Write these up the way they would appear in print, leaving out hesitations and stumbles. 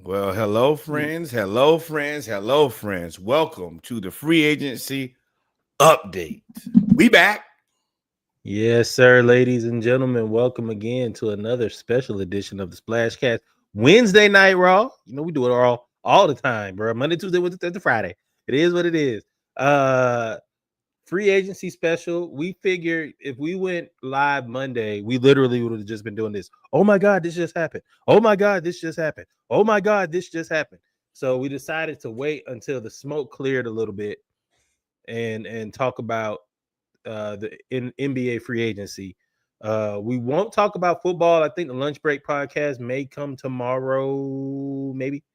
Well, hello, friends. Hello, friends. Hello, friends. Welcome to the free agency update. We back. Yes, sir, ladies and gentlemen. Welcome again to another special edition of the Splashcast Wednesday Night Raw. You know, we do it all the time, bro. Monday, Tuesday, Wednesday, Thursday, Friday. It is what it is. Uh Free agency special. We figured if we went live Monday, we literally would have just been doing this. Oh my God, this just happened. Oh my God, this just happened. Oh my God, this just happened. So we decided to wait until the smoke cleared a little bit and talk about NBA free agency. We won't talk about football. I think the lunch break podcast may come tomorrow, maybe.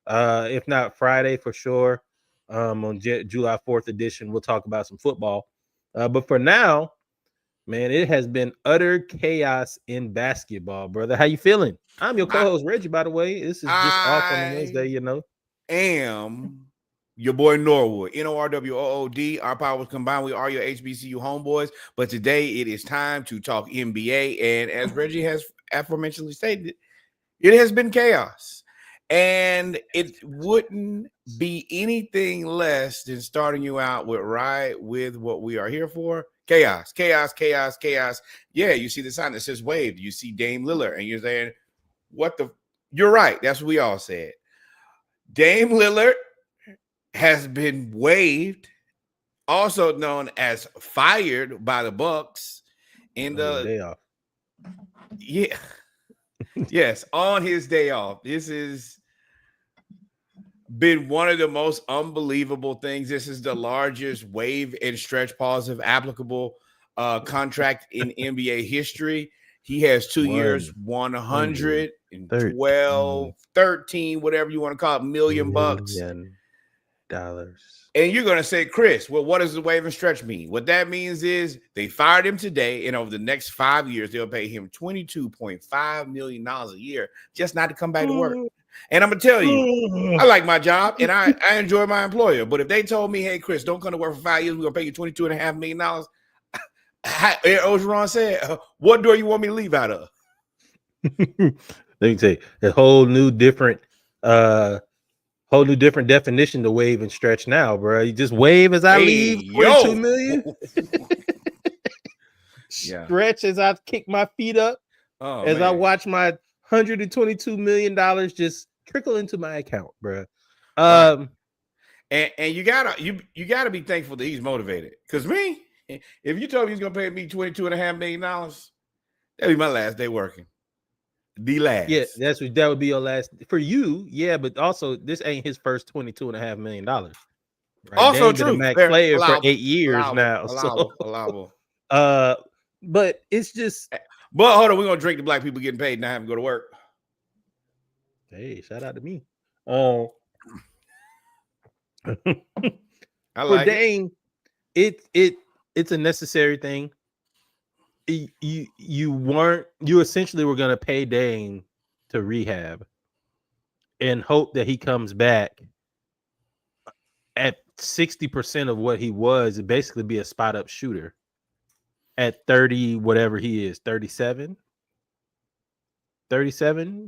If not Friday for sure. On July 4th edition, we'll talk about some football. But for now, man, it has been utter chaos in basketball, brother. How you feeling? I'm your I, co-host Reggie, by the way. This is just off on a I Wednesday, you know. am your boy Norwood, Norwood. Our powers combined, we are your HBCU homeboys. But today it is time to talk NBA. And as Reggie has aforementionedly stated, it has been chaos. And it wouldn't be anything less than starting you out with what we are here for. Chaos, chaos, chaos, chaos. Yeah, you see the sign that says wave. You see Dame Lillard, and you're saying, what the? You're right. That's what we all said. Dame Lillard has been waived, also known as fired by the Bucks in On his the day off. yeah. Yes, on his day off. This has been one of the most unbelievable things. This is the largest wave and stretch pause of applicable contract in NBA history. He has 2 years, 112, 13, whatever you want to call it, million bucks. $113 million. And you're going to say, Chris, well, what does the wave and stretch mean? What that means is they fired him today, and over the next 5 years, they'll pay him $22.5 million a year just not to come back to work. And I'm going to tell you, I like my job, and I enjoy my employer. But if they told me, hey, Chris, don't come to work for 5 years, we're going to pay you $22.5 million, Ogeron said, what door you want me to leave out of? Let me tell you, a whole new different definition to wave and stretch now, bro. You just wave as I leave, 22 million. Stretch as I kick my feet up, I watch my $122 million just trickle into my account, bro. And you gotta be thankful that he's motivated. Because me, if you told me he's gonna pay me $22.5 million, that'd be my last day working. The last. Yeah, that would be your last for you. Yeah, but also this ain't his first $22.5 million. Right? Also true. Max player for 8 years allowable, now. Allowable. But it's just. But hold on, we're gonna drink the black people getting paid and not having to go to work. Hey, shout out to me. I like for Dame, it's a necessary thing. You essentially were gonna pay Dame to rehab and hope that he comes back at 60% of what he was, and basically be a spot up shooter at 30, whatever he is, 37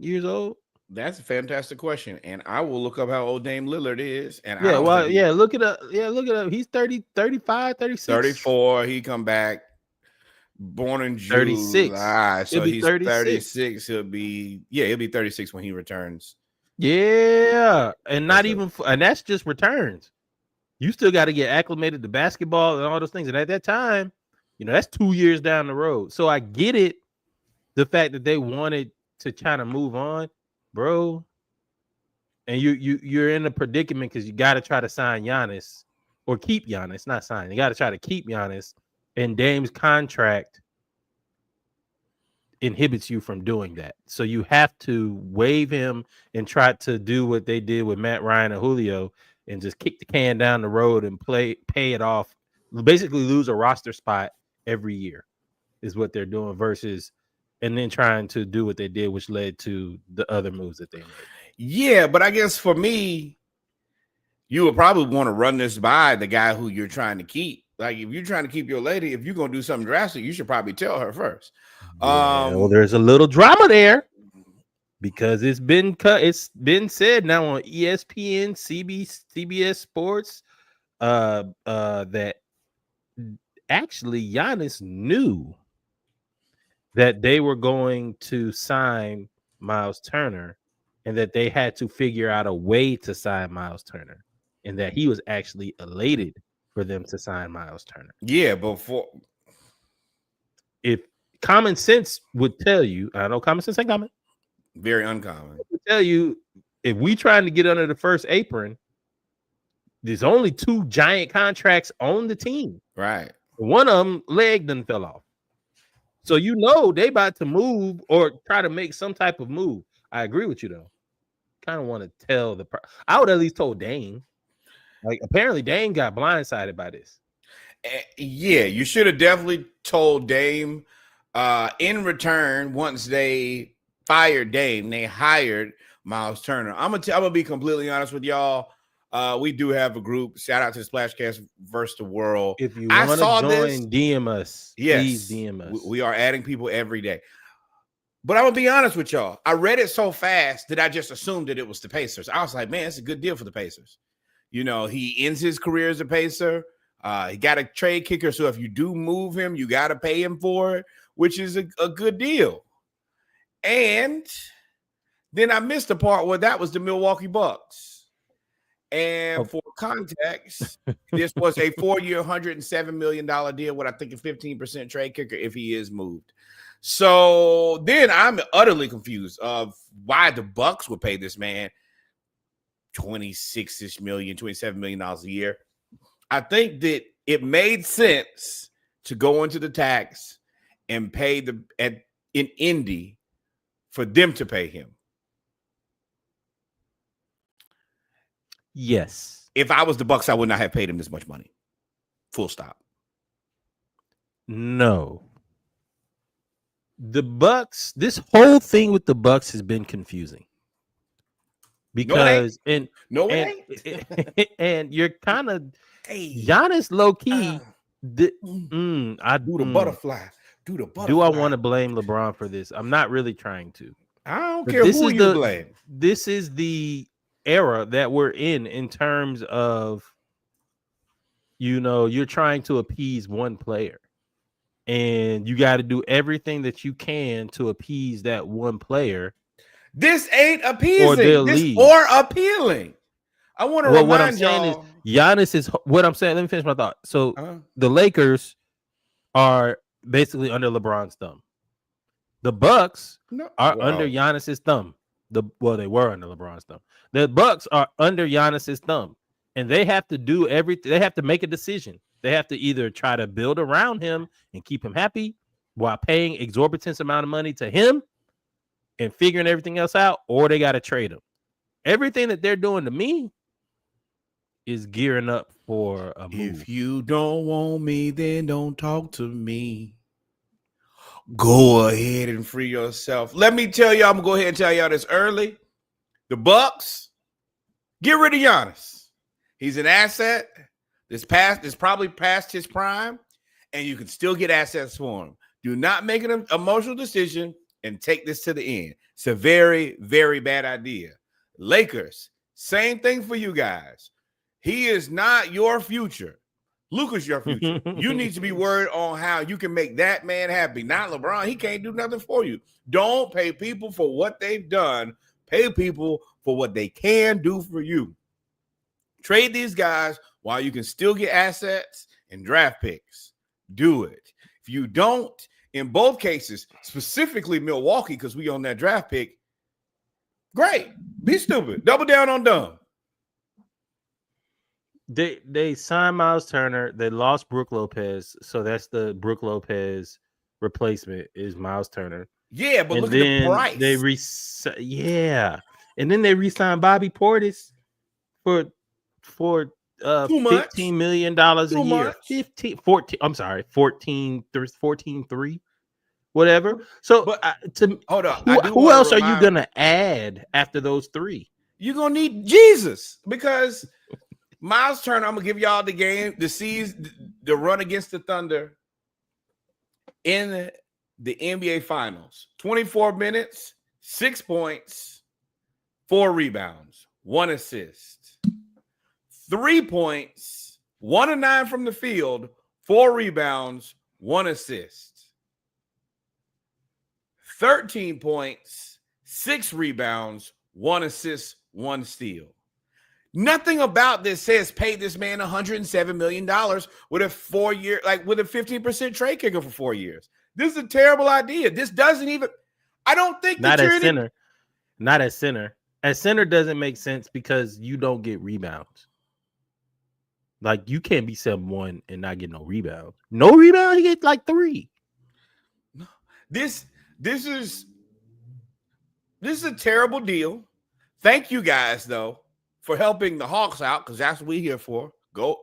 years old. That's a fantastic question, and I will look up how old Dame Lillard is. And look it up. Yeah, look it up. He's 30, 35, 36. 34. He come back. Born in July, 36. So he's 36. He'll be 36 when he returns. Yeah, and not even, and that's just returns. You still got to get acclimated to basketball and all those things. And at that time, that's 2 years down the road. So I get it, the fact that they wanted to kind of move on, bro. And you're in a predicament because you got to try to sign Giannis or keep Giannis, not sign. You got to try to keep Giannis, and Dame's contract inhibits you from doing that. So you have to waive him and try to do what they did with Matt Ryan and Julio and just kick the can down the road and pay it off. Basically lose a roster spot every year is what they're doing and then trying to do what they did, which led to the other moves that they made. Yeah, but I guess for me, you would probably want to run this by the guy who you're trying to keep. Like if you're trying to keep your lady, if you're going to do something drastic, you should probably tell her first. Well, there's a little drama there. because it's been cut. It's been said now on ESPN, CBS Sports, that actually Giannis knew that they were going to sign Miles Turner, and that they had to figure out a way to sign Miles Turner, and that he was actually elated for them to sign Miles Turner. Yeah, before If common sense would tell you, I know common sense ain't common. very uncommon. It would tell you, if we trying to get under the first apron, there's only 2 giant contracts on the team. Right. One of them leg done fell off. So you know they about to move or try to make some type of move. I agree with you though. Kind of want to tell I would at least told Dane. Like apparently Dane got blindsided by this. Yeah, you should have definitely told Dame. In return, once they fired Dame, they hired Miles Turner. I'm gonna be completely honest with y'all. We do have a group. Shout out to Splashcast versus the World. If you want to join, DM us. Yes, please DM us. We are adding people every day. But I'm gonna be honest with y'all. I read it so fast that I just assumed that it was the Pacers. I was like, man, it's a good deal for the Pacers. You know, he ends his career as a Pacer. He got a trade kicker, so if you do move him, you got to pay him for it, which is a good deal. And then I missed the part where that was the Milwaukee Bucks. And for context, this was a 4-year, $107 million deal with, I think, a 15% trade kicker if he is moved. So then I'm utterly confused of why the Bucks would pay this man $27 million a year. I think that it made sense to go into the tax and pay in Indy for them to pay him. Yes. If I was the Bucks, I would not have paid him this much money. Full stop. No. The Bucks, this whole thing with the Bucks has been confusing. Because and you're kind of Giannis low key. I do the butterfly. Do I want to blame LeBron for this? I'm not really trying to. I don't care who you blame. This is the era that we're in terms of, you know, you're trying to appease one player, and you got to do everything that you can to appease that one player. This ain't appeasing or appealing. I want to remind what I'm saying y'all. Is Giannis is what I'm saying. Let me finish my thought. So the Lakers are basically under LeBron's thumb. The Bucks are under Giannis's thumb. They were under LeBron's thumb. The Bucks are under Giannis's thumb, and they have to do everything. They have to make a decision. They have to either try to build around him and keep him happy while paying exorbitant amount of money to him and figuring everything else out, or they got to trade him. Everything that they're doing to me is gearing up for a move. If you don't want me, then don't talk to me. Go ahead and free yourself. Let me tell y'all, I'm gonna go ahead and tell y'all this early. The Bucks, get rid of Giannis. He's an asset. This probably past his prime, and you can still get assets for him. Do not make an emotional decision and take this to the end. It's a very, very bad idea. Lakers, same thing for you guys. He is not your future. Luka's your future. You need to be worried on how you can make that man happy, not LeBron. He can't do nothing for you. Don't pay people for what they've done. Pay people for what they can do for you. Trade these guys while you can still get assets and draft picks. Do it. If you don't, in both cases, specifically Milwaukee, because we own that draft pick, great. Be stupid. Double down on dumb. They signed Miles Turner. They lost Brook Lopez, so that's the Brook Lopez replacement is Miles Turner. Yeah, but look at the price. And then they re-signed Bobby Portis for $15 million a year. 14.3, whatever. So hold on. Who else are you gonna add after those three? You're gonna need Jesus, because Miles Turner, I'm gonna give y'all the run against the Thunder in the NBA Finals. 24 minutes, 6 points, 4 rebounds, 1 assist. 3 points, 1 of 9 from the field, 4 rebounds, 1 assist. 13 points, 6 rebounds, 1 assist, 1 steal. Nothing about this says pay this man $107 million with a 4-year, like with a 15% trade kicker for 4 years. This is a terrible idea. This doesn't even, I don't think not at center. Not at center. At center doesn't make sense because you don't get rebounds. Like you can't be 7-1 and not get no rebound. No rebound, you get like 3. This is a terrible deal. Thank you guys though for helping the Hawks out because that's what we're here for. Go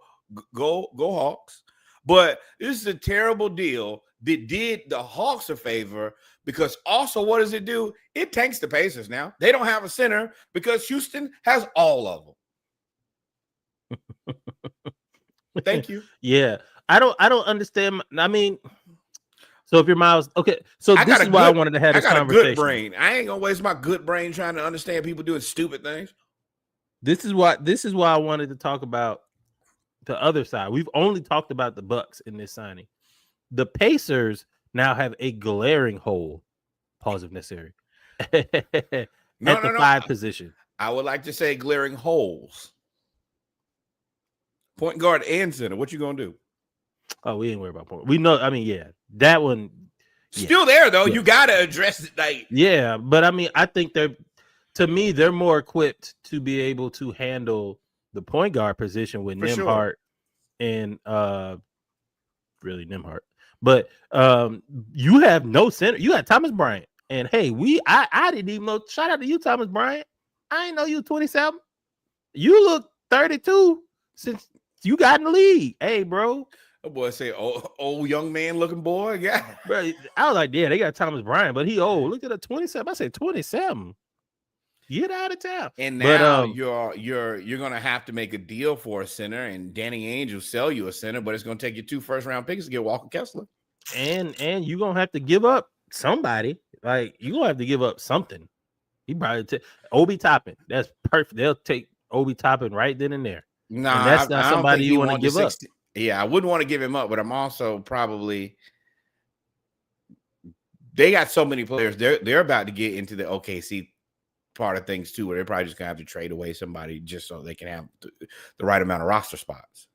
Hawks! But this is a terrible deal that did the Hawks a favor because also what does it do? It tanks the Pacers now. They don't have a center because Houston has all of them. Thank you. Yeah. I don't understand. I mean, so if you're Miles, okay. So this is why I wanted to have this conversation. I got a good brain. I ain't gonna waste my good brain trying to understand people doing stupid things. This is why I wanted to talk about the other side. We've only talked about the Bucks in this signing. The Pacers now have a glaring hole. Pause if necessary. At the 5 position. I would like to say glaring holes. Point guard and center. What you gonna do? Oh, we ain't worried about point. We know. I mean, yeah, that one still there though. Yeah. You gotta address it. Like, yeah, but I mean, I think they're more equipped to be able to handle the point guard position with Nembhard and really Nembhard. But you have no center. You got Thomas Bryant, and hey, I didn't even know. Shout out to you, Thomas Bryant. I ain't know you 27. You look 32 since you got in the league. Hey, bro. That boy say, old young man looking boy. Yeah. Bro, I was like, yeah, they got Thomas Bryant, but he old. Look at the 27. I said 27. Get out of town. And now you're gonna have to make a deal for a center, and Danny Ainge will sell you a center, but it's gonna take you 2 first-round picks to get Walker Kessler. And you're gonna have to give up somebody. Like you're gonna have to give up something. He probably Obi Toppin. That's perfect. They'll take Obi Toppin right then and there. Nah, that's not somebody you want to give up. Yeah, I wouldn't want to give him up, but I'm also probably they got so many players. They're about to get into the OKC part of things too, where they're probably just gonna have to trade away somebody just so they can have the right amount of roster spots.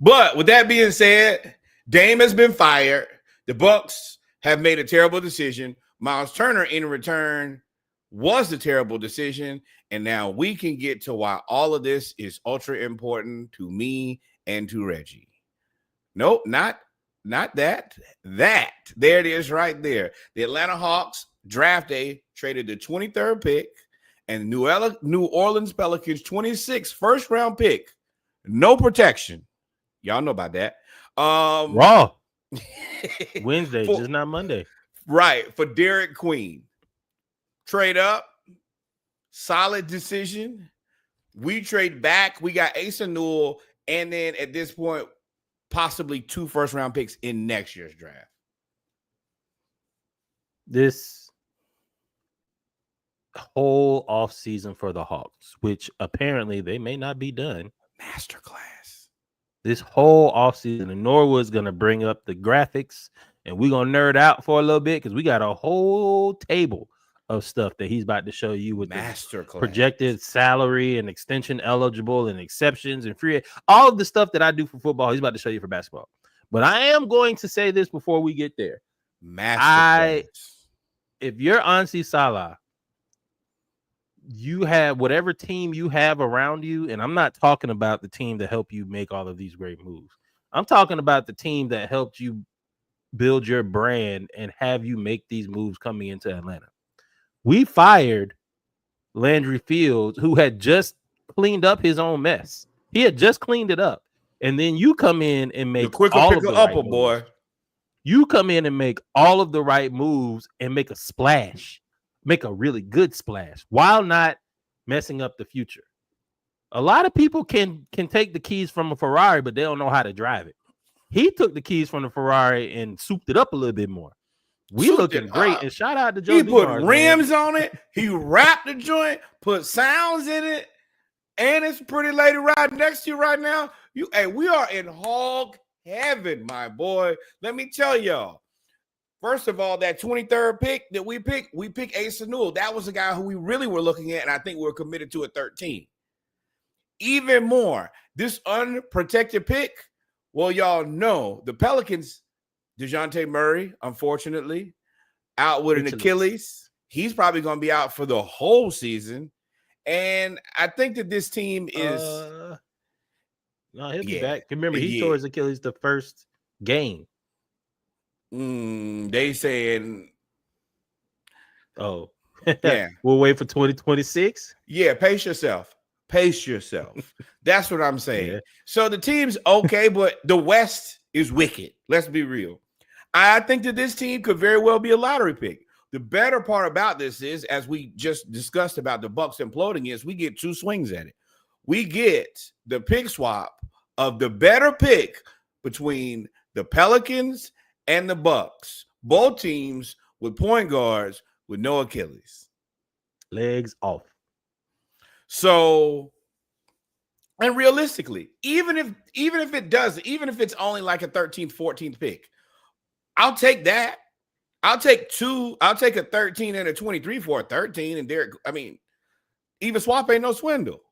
But with that being said, Dame has been fired. The Bucks have made a terrible decision. Miles Turner in return was the terrible decision. And now we can get to why all of this is ultra important to me and to Reggie. Nope, not that. That. There it is right there. The Atlanta Hawks draft day traded the 23rd pick and New Orleans Pelicans 26th first round pick. No protection. Y'all know about that. Raw. Wednesday, just not Monday. Right. For Derek Queen. Trade up. Solid decision. We trade back. We got Asa Newell. And then at this point, possibly 2 first-round picks in next year's draft. This whole offseason for the Hawks, which apparently they may not be done. Masterclass. This whole offseason, and Norwood's going to bring up the graphics, and we're going to nerd out for a little bit because we got a whole table of stuff that he's about to show you with Masterclass. Projected salary and extension eligible and exceptions and free. All of the stuff that I do for football, he's about to show you for basketball. But I am going to say this before we get there. If you're Ansi Salah, you have whatever team you have around you, and I'm not talking about the team that helped you make all of these great moves. I'm talking about the team that helped you build your brand and have you make these moves coming into Atlanta. We fired Landry Fields, who had just cleaned up his own mess. He had just cleaned it up. And then you come in and make all of the right moves. Boy. You come in and make all of the right moves and make a splash, make a really good splash while not messing up the future. A lot of people can take the keys from a Ferrari, but they don't know how to drive it. He took the keys from the Ferrari and souped it up a little bit more. We souped looking it great. up. And shout out to Joe He put Dumars, rims man. on it. He wrapped the joint, put sounds in it, and it's a pretty lady right next to you right now. Hey, we are in hog heaven, my boy. Let me tell y'all. First of all, that 23rd pick that we picked Asa Newell. That was a guy who we really were looking at, and I think we were committed to at 13. Even more, this unprotected pick, well, y'all know the Pelicans, DeJounte Murray, unfortunately, out with an Achilles. He's probably going to be out for the whole season. And I think that this team is... no, he'll be back. Remember, he tore his Achilles the first game. They saying... Oh. Yeah. We'll wait for 2026? Yeah, pace yourself. Pace yourself. That's what I'm saying. Yeah. So the team's okay, but the West is wicked. Let's be real. I think that this team could very well be a lottery pick. The better part about this is, as we just discussed about the Bucks imploding, is we get 2 swings at it. We get the pick swap of the better pick between the Pelicans and the Bucks. Both teams with point guards with no Achilles. Legs off. So, and realistically, even if it's only like a 13th, 14th pick, I'll take that. I'll take a 13 and a 23 for a 13. And Derek, I mean, even swap ain't no swindle.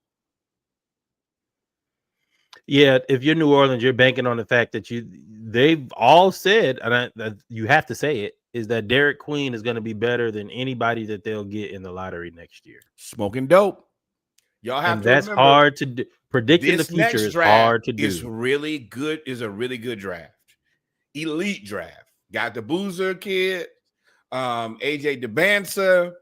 Yeah, if you're New Orleans, you're banking on the fact that they've all said, and you have to say it, is that Derek Queen is going to be better than anybody that they'll get in the lottery next year. Smoking dope. Y'all have and to that's remember, hard to do. Predicting the future is hard to do. Is really good. Is a really good draft. Elite draft. Got the Boozer kid, AJ DeBansa.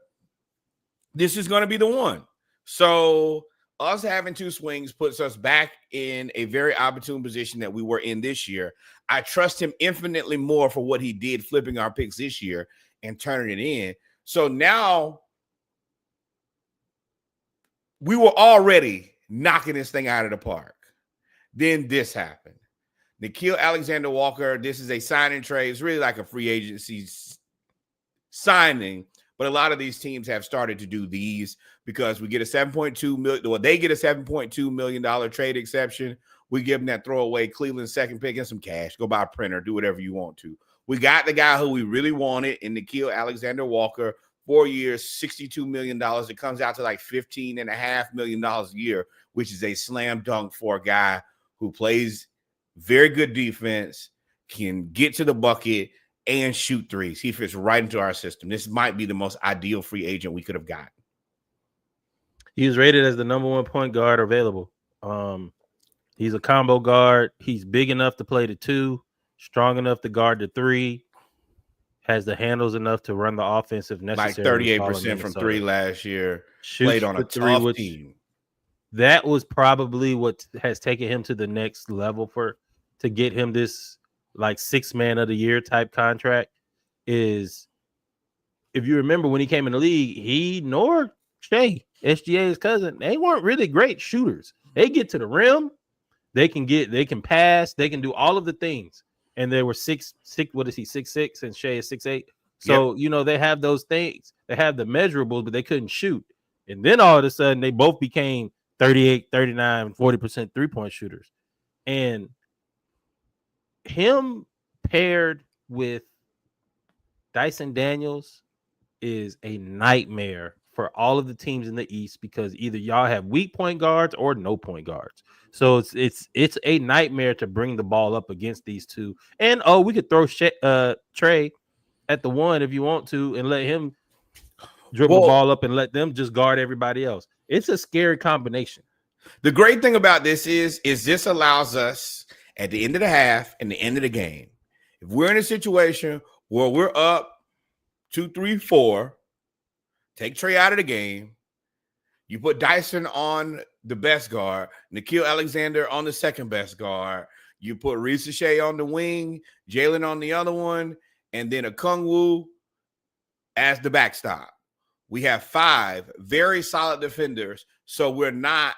This is going to be the one. So us having 2 swings puts us back in a very opportune position that we were in this year. I trust him infinitely more for what he did flipping our picks this year and turning it in. So now we were already knocking this thing out of the park. Then this happened. Nickeil Alexander-Walker, this is a signing trade. It's really like a free agency signing, but a lot of these teams have started to do these because we get a $7.2 million. Well, they get a $7.2 million trade exception. We give them that throwaway Cleveland second pick and some cash. Go buy a printer, do whatever you want to. We got the guy who we really wanted in Nickeil Alexander-Walker, 4 years, $62 million. It comes out to like $15.5 million a year, which is a slam dunk for a guy who plays very good defense, can get to the bucket, and shoot threes. He fits right into our system. This might be the most ideal free agent we could have gotten. He was rated as the #1 point guard available. He's a combo guard. He's big enough to play the 2, strong enough to guard the 3, has the handles enough to run the offense if necessary. Like 38% from 3 last year. Shoots played on a tough team. That was probably what has taken him to the next level to get him this like 6th man of the year type contract. Is, if you remember when he came in the league, he nor Shea, SGA's cousin, they weren't really great shooters. They get to the rim, they can pass, they can do all of the things. And they were 6'6", what is he, 6'6", and Shea is 6'8". So, they have those things. They have the measurables, but they couldn't shoot. And then all of a sudden, they both became 38, 39, 40% three-point shooters. And him paired with Dyson Daniels is a nightmare for all of the teams in the East, because either y'all have weak point guards or no point guards. So it's a nightmare to bring the ball up against these two. And we could throw Trey at the 1 if you want to and let him dribble the ball up and let them just guard everybody else. It's a scary combination. The great thing about this is this allows us at the end of the half and the end of the game, if we're in a situation where we're up 2, 3, 4, take Trey out of the game, you put Dyson on the best guard, Nickeil Alexander on the second best guard, you put Risa Shea on the wing, Jalen on the other one, and then Okongwu as the backstop. We have 5 very solid defenders, so we're not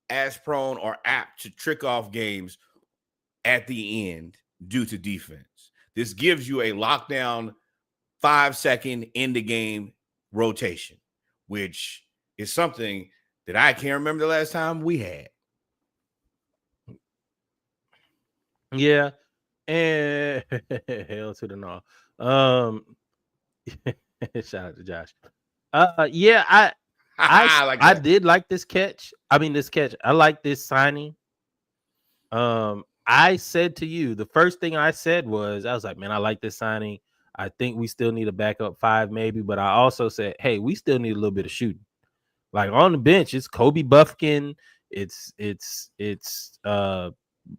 as prone or apt to trick off games at the end due to defense. This gives you a lockdown 5-second in the game rotation, which is something that I can't remember the last time we had. Yeah. And hell to the no. Shout out to Josh. Yeah, I did like this catch. I mean, this catch. I like this signing. I said to you, the first thing I said was, I was like, man, I like this signing. I think we still need a backup 5, maybe. But I also said, hey, we still need a little bit of shooting. Like on the bench, it's Kobe Buffkin, it's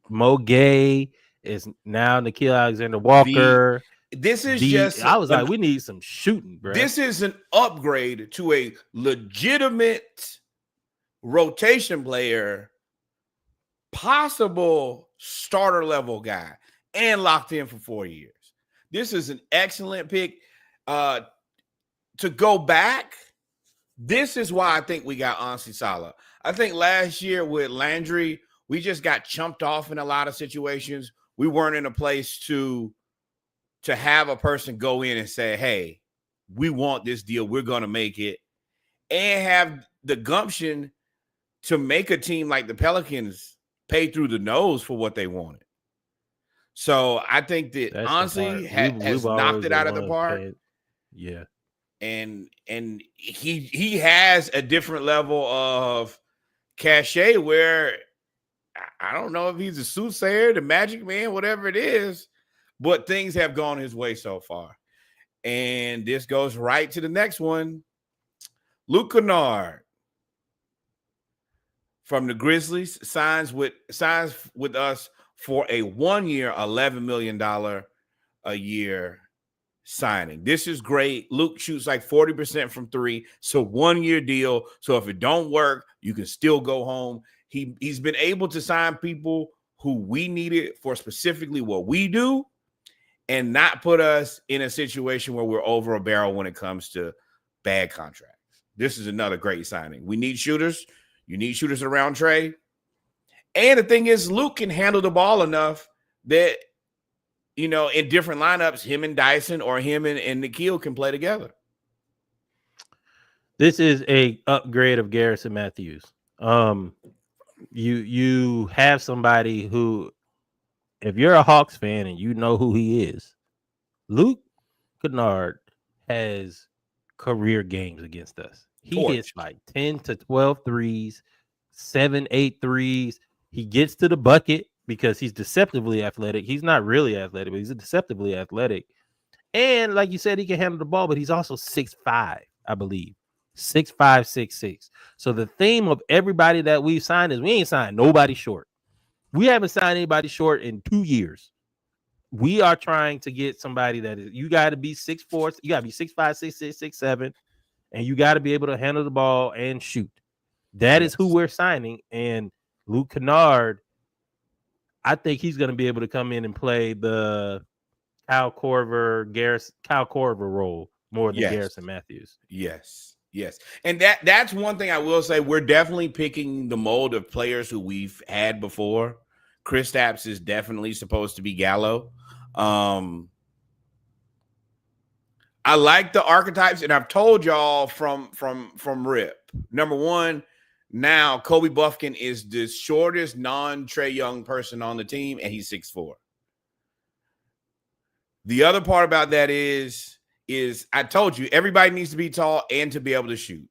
Mo Gay, it's now Nickeil Alexander Walker. I was like, we need some shooting, bro. This is an upgrade to a legitimate rotation player, possible starter level guy, and locked in for 4 years. This is an excellent pick. To go back, this is why I think we got Ansi Salah. I think last year with Landry, we just got chumped off in a lot of situations. We weren't in a place to have a person go in and say, hey, we want this deal. We're going to make it. And have the gumption to make a team like the Pelicans pay through the nose for what they wanted. So I think that Ansi has knocked it out of the park. Yeah. And he has a different level of cachet where I don't know if he's a soothsayer, the magic man, whatever it is, but things have gone his way so far. And this goes right to the next one. Luke Kennard from the Grizzlies signs with us for a 1-year, $11 million a year signing. This is great. Luke shoots like 40% from 3. So 1-year deal. So if it don't work, you can still go home. He's been able to sign people who we needed for specifically what we do and not put us in a situation where we're over a barrel when it comes to bad contracts. This is another great signing. We need shooters. You need shooters around Trey. And the thing is, Luke can handle the ball enough that, you know, in different lineups, him and Dyson or him and Nickeil can play together. This is a upgrade of Garrison Matthews. You have somebody who, if you're a Hawks fan and you know who he is, Luke Kennard has career games against us. He hits like 10 to 12 threes, 7, 8 threes. He gets to the bucket because he's deceptively athletic. He's not really athletic, but he's deceptively athletic. And like you said, he can handle the ball, but he's also 6'5", I believe. 6'5", 6'6". So the theme of everybody that we've signed is we ain't signed nobody short. We haven't signed anybody short in 2 years. We are trying to get somebody that is, you got to be 6'4", you got to be 6'5", 6'6", 6'7", and you got to be able to handle the ball and shoot. That is who we're signing. And Luke Kennard, I think he's going to be able to come in and play the Kyle Korver role more than Garrison Matthews. Yes. And that's one thing I will say. We're definitely picking the mold of players who we've had before. Kristaps is definitely supposed to be Gallo. I like the archetypes, and I've told y'all from Rip. Number one, now Kobe Buffkin is the shortest non-Trae Young person on the team, and he's 6'4". The other part about that is I told you, everybody needs to be tall and to be able to shoot.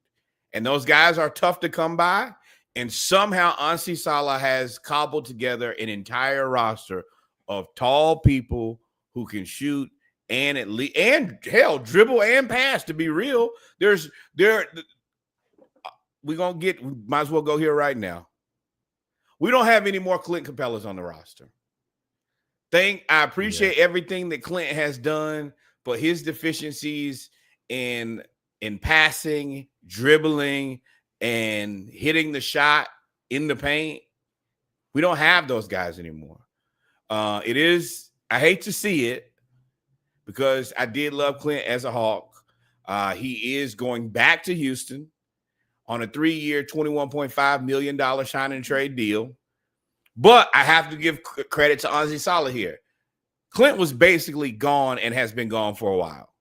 And those guys are tough to come by. And somehow Ansi Salah has cobbled together an entire roster of tall people who can shoot and at least, and hell, dribble and pass, to be real. We might as well go here right now. We don't have any more Clint Capellas on the roster. I appreciate everything that Clint has done, but his deficiencies in passing, dribbling, and hitting the shot in the paint, we don't have those guys anymore. I hate to see it because I did love Clint as a Hawk. He is going back to Houston on a 3-year, $21.5 million sign and trade deal. But I have to give credit to Ansi Salah here. Clint was basically gone and has been gone for a while.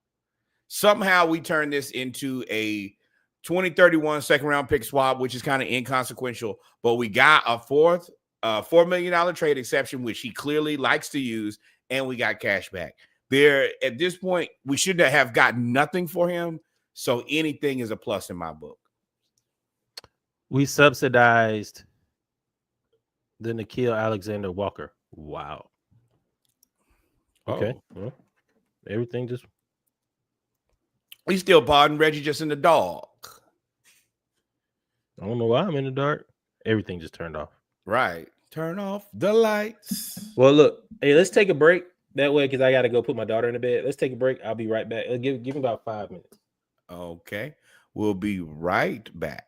Somehow we turn this into a 2031 second round pick swap, which is kind of inconsequential, but we got a $4 million trade exception, which he clearly likes to use, and we got cash back. There, at this point, we should have gotten nothing for him, so anything is a plus in my book. We subsidized the Nickeil Alexander-Walker. Wow. Okay. Oh. Well, everything just. We still pardon Reggie just in the dog. I don't know why I'm in the dark. Everything just turned off. Right. Turn off the lights. Well, look. Hey, let's take a break. That way, because I got to go put my daughter in the bed. Let's take a break. I'll be right back. Give me about 5 minutes. Okay. We'll be right back.